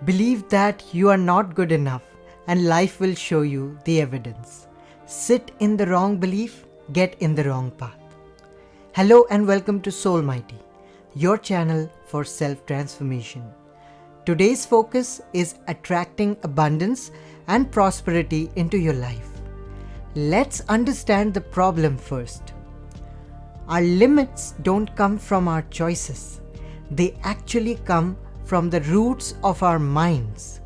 Believe that you are not good enough and life will show you the evidence. Sit in the wrong belief, get in the wrong path. Hello and welcome to SoulMighty, your channel for self-transformation. Today's focus is attracting abundance and prosperity into your life. Let's understand the problem first. Our limits don't come from our choices. They actually come from the roots of our minds.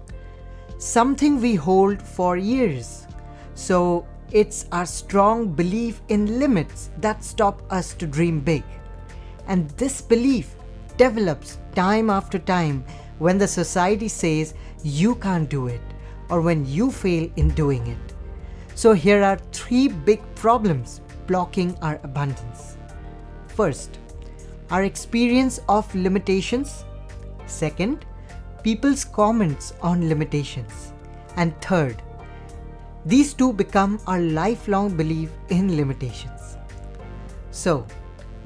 Something we hold for years. So it's our strong belief in limits that stop us to dream big. And this belief develops time after time when the society says you can't do it or when you fail in doing it. So here are three big problems blocking our abundance. First, our experience of limitations. Second, people's comments on limitations. And third, these two become our lifelong belief in limitations. So,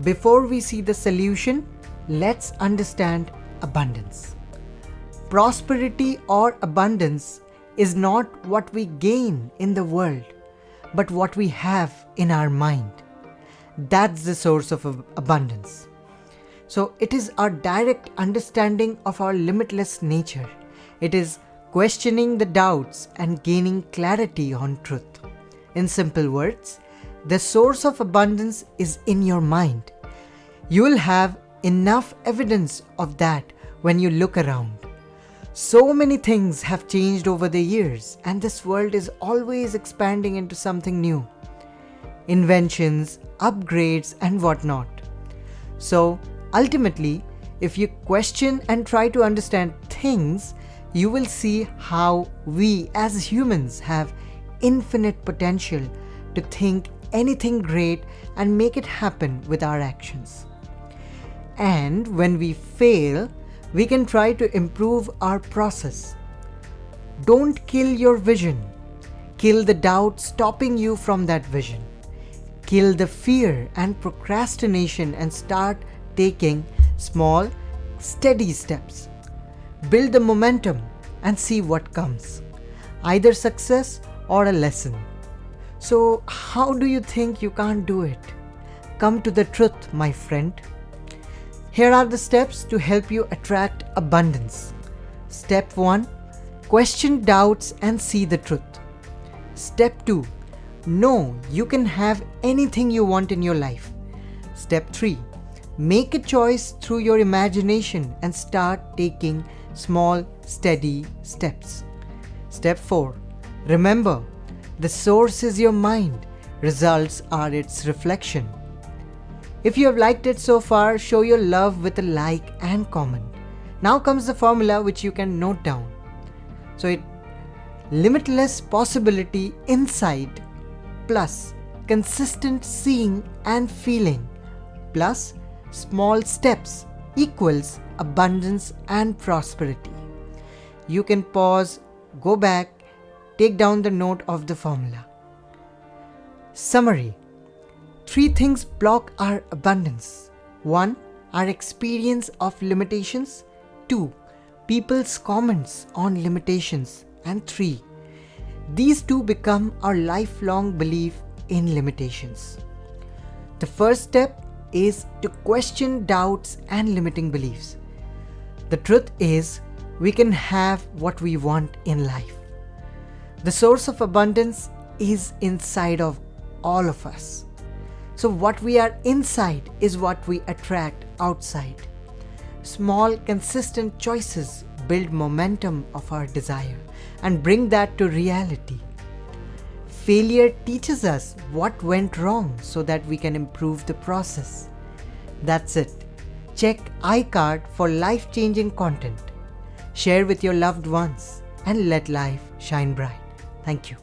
before we see the solution, let's understand abundance. Prosperity or abundance is not what we gain in the world, but what we have in our mind. That's the source of abundance. So it is our direct understanding of our limitless nature. It is questioning the doubts and gaining clarity on truth. In simple words, the source of abundance is in your mind. You will have enough evidence of that when you look around. So many things have changed over the years, and this world is always expanding into something new. Inventions, upgrades, and whatnot. So, ultimately, if you question and try to understand things, you will see how we as humans have infinite potential to think anything great and make it happen with our actions. And when we fail, we can try to improve our process. Don't kill your vision. Kill the doubt stopping you from that vision. Kill the fear and procrastination and start taking small, steady steps. Build the momentum and see what comes. Either success or a lesson. So, how do you think you can't do it? Come to the truth, my friend. Here are the steps to help you attract abundance. Step 1. Question doubts and see the truth. Step 2. Know you can have anything you want in your life. Step 3. Make a choice through your imagination and start taking small, steady steps. Step 4. Remember, the source is your mind. Results are its reflection. If you have liked it so far, show your love with a like and comment. Now comes the formula which you can note down. So limitless possibility inside plus consistent seeing and feeling plus small steps equals abundance and prosperity. You can pause, go back, take down the note of the formula. Summary. 3 things block our abundance. 1. Our experience of limitations. 2. People's comments on limitations. And 3. These two become our lifelong belief in limitations. The first step is to question doubts and limiting beliefs. The truth is, we can have what we want in life. The source of abundance is inside of all of us. So what we are inside is what we attract outside. Small, consistent choices build momentum of our desire and bring that to reality. Failure teaches us what went wrong so that we can improve the process. That's it. Check iCard for life-changing content. Share with your loved ones and let life shine bright. Thank you.